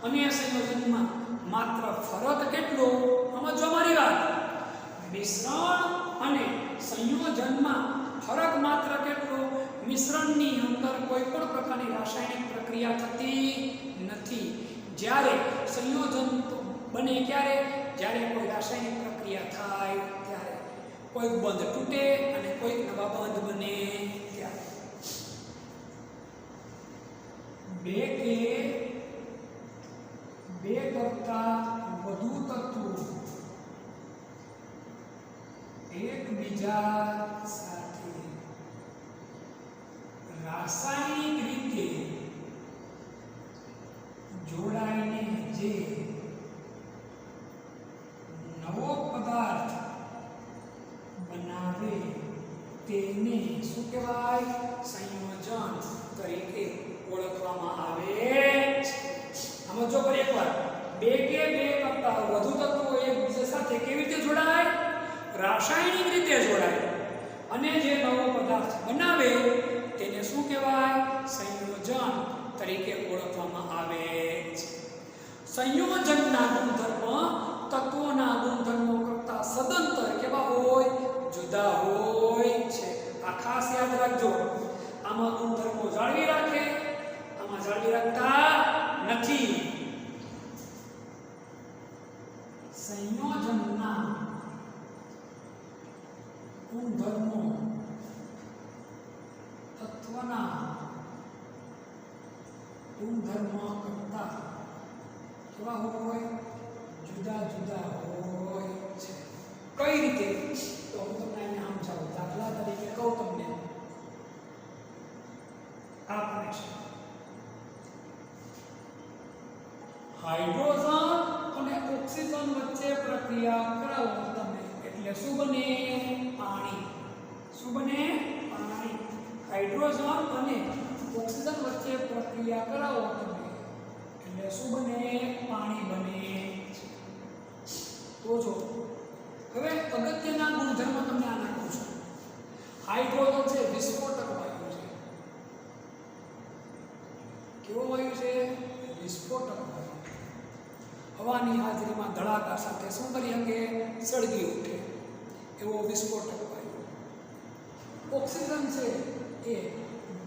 અને સંયોજનમાં માત્ર ફરક કેટલો? સમજો મારી વાત. મિશ્રણ અને સંયોજનમાં ફરક માત્ર કેટલો? મિશ્રણની અંદર કોઈ પણ પ્રકારની રાસાયણિક પ્રક્રિયા થતી નથી. જ્યારે સંયોજન બને ક્યારે? જ્યારે કોઈ રાસાયણિક પ્રક્રિયા થાય ત્યારે. કોઈક બંધ તૂટે અને કોઈક નવા બંધ બને ત્યારે. બે કે બે કરતા વધુ તત્વો એકબીજા સાથે રાસાયણિક રીતે જોડાઈને જે નવો પદાર્થ બનાવે તેને શું કહેવાય? સંયોજન તરીકે ઓળખવામાં આવે છે. સમજો ફરી એકવાર, બે કે બે કરતા વધુ તત્વો એકબીજા સાથે કેવી રીતે જોડાય? રાસાયણિક રીતે જોડાય. અને જે નવો પદાર્થ બનાવે તેને શું કહેવાય? સંયોજન તરીકે ઓળખવામાં આવે છે. સંયોજનના ગુણધર્મ તત્વોના ગુણધર્મો કરતા સદંતર કેવા હોય? જુદા હોય છે. આ ખાસ યાદ રાખજો. આમાં ગુણધર્મો જાળવી રાખે, આમાં જાળવી રાખતા નથી. સંયોજનના ગુણધર્મો તત્વના ગુણધર્મો કરતા કેવા હોય? જુદા જુદા હોય છે. કઈ રીતે? તો હું તમને અહીંયા સમજાવું. દાખલા તરીકે કહું તમને, આ કનેક્શન હાઇડ્રોજન અને ઓક્સિજન વચ્ચે પ્રક્રિયા કરાવો તમે એટલે શું બને? પાણી. શું બને? પાણી. હાઇડ્રોજન અને ઓક્સિજન વચ્ચે પ્રક્રિયા કરાવો તમે એટલે શું બને? પાણી બને. તો જો હવે અગત્યના ગુણધર્મ તમને આના કહું છું. હાઇડ્રોજન છે વિસ્ફોટક વાયુ છે. કેવો વાયુ છે? વિસ્ફોટક વાયુ. હવાની હાજરીમાં ધડાકા સાથે શું કરી શકે? સળગી ઉઠે એવો વિસ્ફોટક વાયુ. ઓક્સિજન છે એ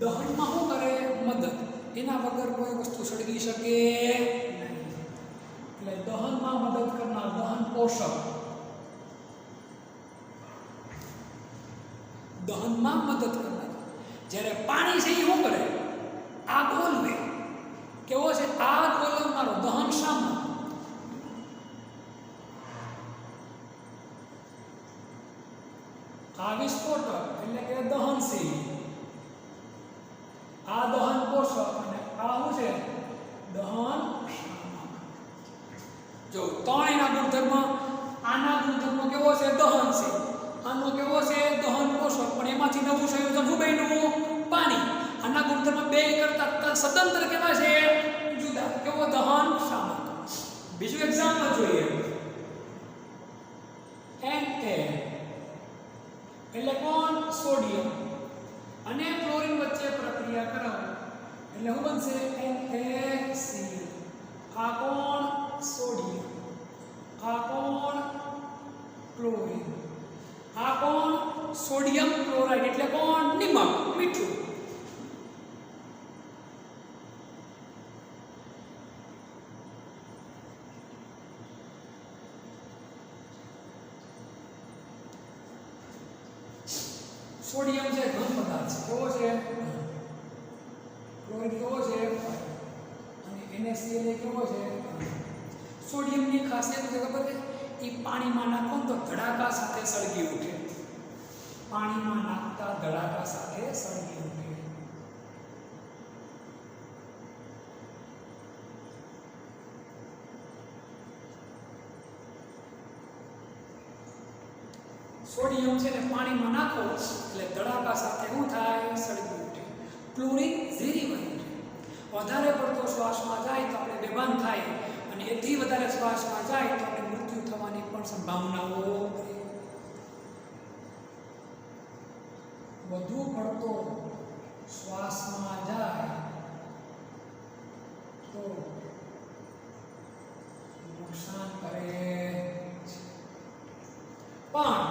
દહનમાં શું કરે? મદદ. એના વગર કોઈ વસ્તુ સળગી શકે નહીં. એટલે દહનમાં મદદ કરનાર દહન પોષક. દહનમાં મદદ કરનાર. જ્યારે પાણી છે એ શું કરે? આગ ઓલવે. કેવો છે? આગ ઓલવનારો. દહન શામાં? આ વિસ્ફોટક એટલે કે દહનશીલ. આ દહન પોષક અને આ શું છે? દહન શામક. જો ત્રણેયના ગુણધર્મ. આના ગુણધર્મ કેવો છે? દહનશીલ. આનો કેવો છે? દહન પોષક. ચોથું સંયોજન શું બન્યું? પાણી. આના ગુણધર્મ બે કરતા સદંતર કેવા છે? જુદા. કેવો? દહન શામક. બીજું એક્ઝામ્પલ જોઈએ. Na એટલે કોણ? સોડિયમ અને ક્લોરીન વચ્ચે પ્રક્રિયા કરાવો એટલે શું બનશે? NaCl. આ કોણ? સોડિયમ. આ કોણ? ક્લોરીન. આ કોણ? સોડિયમ ક્લોરાઇડ એટલે કોણ? નિમક, મીઠું. સોડિયમ છે ઘન પદાર્થ છે. કેવો છે? ક્લોરીન કેવો છે? અને NaCl એ કેવો છે? સોડિયમની ખાસિયત છે ખબર છે? એ પાણીમાં નાખો તો ધડાકા સાથે સળગી ઉઠે. પાણીમાં નાખતા ધડાકા સાથે સળગી ઉઠે. સોડિયમ છે ને પાણીમાં નાખો એટલે ધડાકા સાથે શું થાય? સળગી ઉઠે. ક્લોરીન ઝેરી બની ઉઠે. વધારે પડતો શ્વાસમાં જાય તો આપણે બેભાન થાય અને એથી વધારે શ્વાસમાં જાય તો આપણે મૃત્યુ થવાની પણ સંભાવનાઓ રહે. વધુ પડતો શ્વાસમાં જાય તો નુકસાન કરે છે. પણ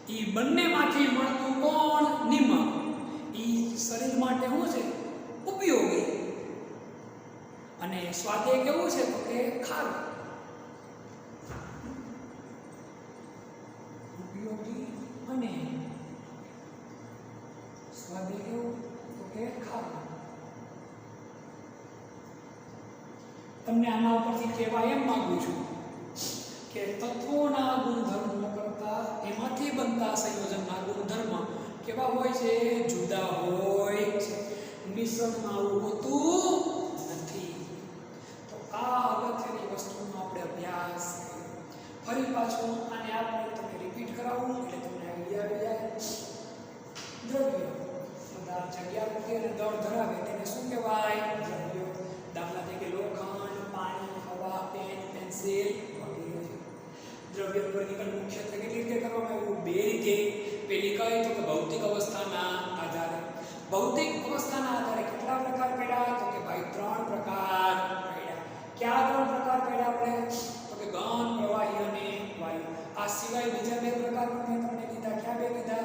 એ બંનેમાંથી મળતું કોણ? નિમક. એ શરીર માટે શું છે? ઉપયોગી. અને સ્વાદે કેવું છે? તો કે ખારું. ઉપયોગી અને સ્વાદે કેવું? તો કે ખારું. તમને આના ઉપરથી કહેવા એમ માંગુ છું કે તત્વોના ગુણધર્મો કરતા એમાંથી બનતા સંયોજનના ગુણધર્મ કેવા હોય છે? જુદા હોય છે. મિશ્રણમાં આવું હોતું નથી. તો આ અગત્યની વસ્તુનો આપણે અભ્યાસ કરીએ. ફરી પાછું આને આપણે તમને રિપીટ કરાવું એટલે તમને આઈડિયા આવી જાય. દ્રવ્ય પદાર્થ જગ્યા મૂકે અને દળ ધરાવે તેને શું કહેવાય? દ્રવ્ય. દાખલા તરીકે લોખંડ, પાણી, હવા, પેન, પેન્સિલ વગેરે. દ્રવ્ય વર્ગીકરણ મુખ્યત્વે કેટલી રીતે કરવામાં આવ્યું? બે રીતે. પેલી કઈ? તો કે ભૌતિક અવસ્થાના આધારે. ભૌતિક અવસ્થાના આધારે કેટલા પ્રકાર પડ્યા? તો કે ભાઈ 3 પ્રકાર પડ્યા. કયા 3 પ્રકાર પડ્યા આપણે? તો કે ઘન, પ્રવાહી અને વાયુ. આ સિવાય બીજા 2 પ્રકાર પણ મેં તમને કીધા. ક્યાં 2 કીધા?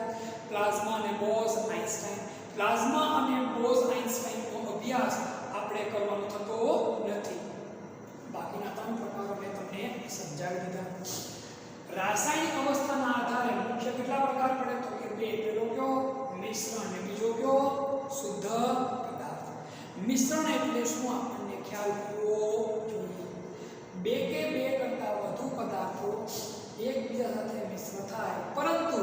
પ્લાઝ્મા અને બોઝ-આઇન્સ્ટાઇન. પ્લાઝ્મા અને બોઝ-આઇન્સ્ટાઇનનો અભ્યાસ આપણે કરવાનો થતો નથી. બાકીના 3 પ્રકારો મેં તમને સમજાવી દીધા. રાસાયણિક અવસ્થાના આધારે મુખ્ય કેટલા પ્રકાર પડે? તો કે 2. પેલો કયો? મિશ્રણ અને બીજો કયો? શુદ્ધ પદાર્થ. મિશ્રણ એટલે શું? આપણને ખ્યાલ હોવો જોઈએ. 2 કે 2 કરતા વધુ પદાર્થો એકબીજા સાથે મિશ્ર થાય પરંતુ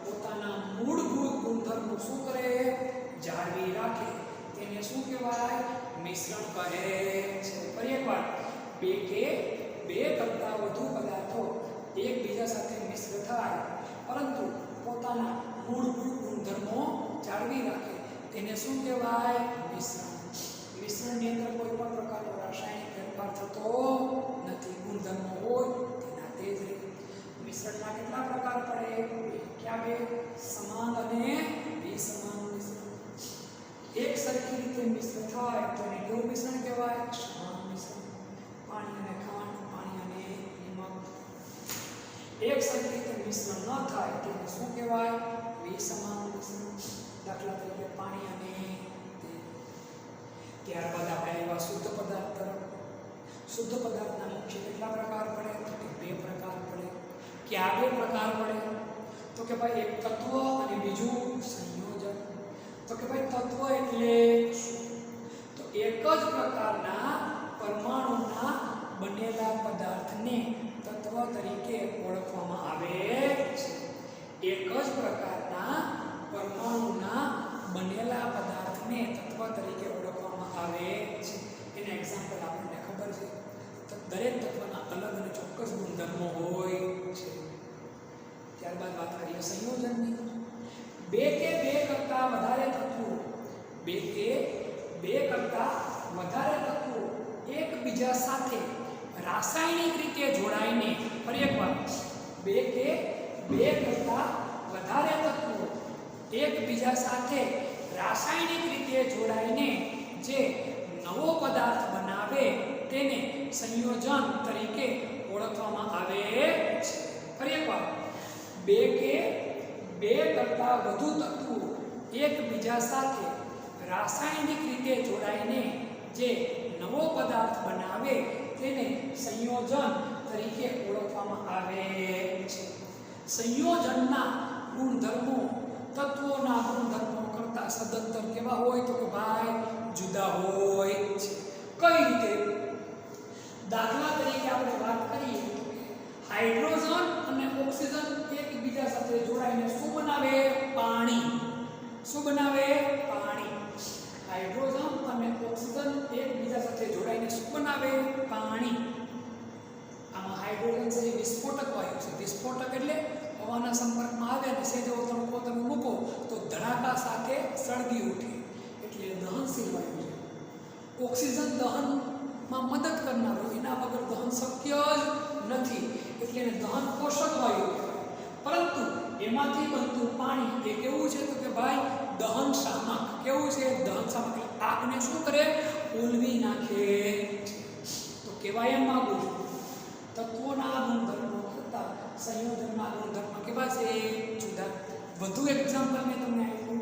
પોતાના મૂળભૂત ગુણધર્મો શું કરે? જાળવી રાખે. તેને શું કહેવાય? મિશ્રણ કહે છે. ફરી એકવાર, 2 કે 2 કરતા વધુ પદાર્થો એકબીજા સાથે મિશ્ર થાય પરંતુ પોતાના મૂળભૂત ગુણધર્મો જાળવી રાખે તેને શું કહેવાય? મિશ્રણ. મિશ્રણની અંદર કોઈ પણ પ્રકારનો રાસાયણિક ફેરફાર થતો નથી. ગુણધર્મો હોય તેના તે જ રહે. મિશ્રણના કેટલા પ્રકાર પડે? ક્યાં 2? સમાન અને વિસમાન મિશ્રણ. એક સરખી રીતે મિશ્ર થાય તો એને કેવું મિશ્રણ કહેવાય? સમાન મિશ્રણ. પાણી અને ખાંડ, પાણી અને નિમક. એક સરખી રીતે મિશ્રણ ન થાય તેને શું કહેવાય? વિસમાન મિશ્રણ. દાખલા તરીકે પાણી અને તેલ. ત્યારબાદ આપણે આવ્યા શુદ્ધ પદાર્થ તરફ. શુદ્ધ પદાર્થના મુખ્ય કેટલા પ્રકાર પડે? તો કે 2 પ્રકાર પડે. ક્યાં 2 પ્રકાર પડે? તો કે ભાઈ એક તત્વ અને બીજું સંયોજન. તો કે ભાઈ તત્વ એટલે શું? તો એક જ પ્રકારના પરમાણુના બનેલા પદાર્થને તત્વ તરીકે ઓળખવામાં આવે છે. એક જ પ્રકારના પરમાણુના બનેલા પદાર્થને તત્વ તરીકે ઓળખવામાં આવે છે. એના એક્ઝામ્પલ આપણને ખબર છે. તો દરેક તત્વના અલગ અને ચોક્કસ ગુણધર્મો હોય છે. ત્યારબાદ વાત કરીએ સંયોજનની. બે કે બે કરતા વધારે તત્વો, બે કે બે કરતા વધારે તત્વો એકબીજા સાથે રાસાયણિક રીતે જોડાઈને, ફરી એકવાર, બે કે બે કરતા વધારે તત્વો એકબીજા સાથે રાસાયણિક રીતે જોડાઈને જે નવો પદાર્થ બનાવે તેને સંયોજન તરીકે ઓળખવામાં આવે છે. ફરી એકવાર, બે કે બે કરતા વધુ તત્વો એકબીજા સાથે રાસાયણિક રીતે જોડાઈને જે નવો પદાર્થ બનાવે તેને સંયોજન તરીકે ઓળખવામાં આવે છે. સંયોજનના ગુણધર્મો તત્વોના ગુણધર્મો કરતાં સદંતર કેવા હોય તો કે ભાઈ જુદા હોય છે. કઈ રીતે? દાખલા તરીકે આપણે વાત કરીએ તો હાઇડ્રોજન અને ઓક્સિજન એકબીજા સાથે જોડાઈને શું બનાવે? પાણી. શું બનાવે? પાણી. હાઇડ્રોજન અને ઓક્સિજન એકબીજા સાથે જોડાઈને શું બનાવે? પાણી. આમાં હાઇડ્રોજન છે એ વિસ્ફોટક વાયુ છે. વિસ્ફોટક એટલે હવાના સંપર્કમાં આવે અને સેજ એવો તણખો તમે મૂકો તો ધડાકા સાથે સળગી ઉઠે, એટલે દહનશીલ વાયુ છે. ઓક્સિજન દહનમાં મદદ કરનારો, એના વગર દહન શક્ય જ નથી, એટલે એને દહન પોષક વાયુ કહેવાય. પરંતુ એમાંથી બનતું પાણી એ કેવું છે તો કે ભાઈ દહન શામક. કેવું છે? દહન શામક. આગને શું કરે? ઓલવી નાખે. તો કહેવાય એમ માંગુ છું, તત્વોના ગુણધર્મો કરતાં સંયોજનના ગુણધર્મ કેવા છે? જુદા. વધુ એક્ઝામ્પલ મેં તમને આપ્યું,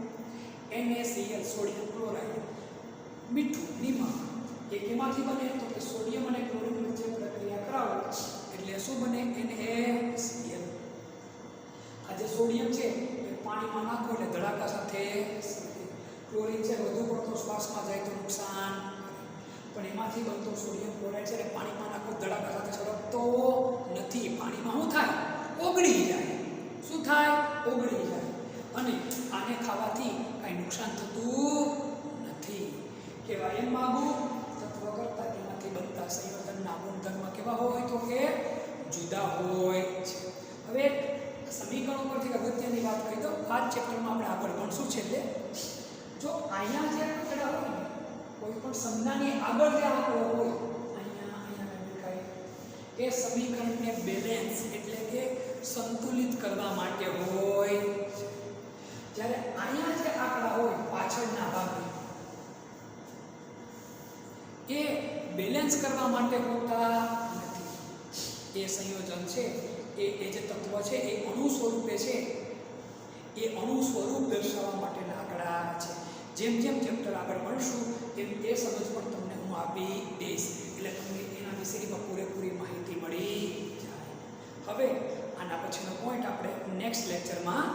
NaCl, સોડિયમ ક્લોરાઇડ, મીઠું, નિમક. એ કેમાંથી બને તો કે સોડિયમ અને ક્લોરીન વચ્ચે પ્રક્રિયા કરાવો એટલે શું બને? NaCl. આ જે સોડિયમ છે એ પાણીમાં નાખો એટલે ધડાકા સાથે સળગે. ક્લોરીન છે વધુ પડતો શ્વાસમાં જાય તો નુકસાન કરે. પણ એમાંથી બનતો સોડિયમ ક્લોરાઇડ છે એટલે પાણીમાં નાખો ધડાકા સાથે સળગતો નથી. પાણીમાં શું થાય? ઓગળી જાય. શું થાય? ઓગળી જાય. અને આને ખાવાથી કાંઈ નુકસાન થતું નથી. કહેવાય એમ માગું, તત્વ કરતાં તેમાંથી બનતા સંયોજનના ગુણધર્મ કેવા હોય તો કે જુદા હોય છે. હવે સમીકરણ ઉપરથી અગત્યની વાત કરી દો. આ જ ચેપ્ટરમાં આપણે આગળ ભણશું. છેલ્લે જો અહીંયા જે આંકડા હોય ને, કોઈ પણ સંજ્ઞાની આગળ જે આંકડો હોય, અહીંયા લખાય, એ સમીકરણને બેલેન્સ એટલે કે સંતુલિત કરવા માટે હોય. જ્યારે અહીંયા જે આંકડા હોય પાછળના ભાગે, એ બેલેન્સ કરવા માટે હોતા નથી. એ સંયોજન છે, એ જે તત્વ છે એ અણુ સ્વરૂપે છે, એ અણુ સ્વરૂપ દર્શાવવા માટેના આંકડા છે. જેમ જેમ ચેપ્ટર આગળ ભણશું તેમ એ સમજ પણ તમને હું આપી દઈશ, એટલે તમને એના વિશેની પૂરેપૂરી માહિતી મળી જાય. હવે આના પછીનો પોઈન્ટ આપણે નેક્સ્ટ લેક્ચરમાં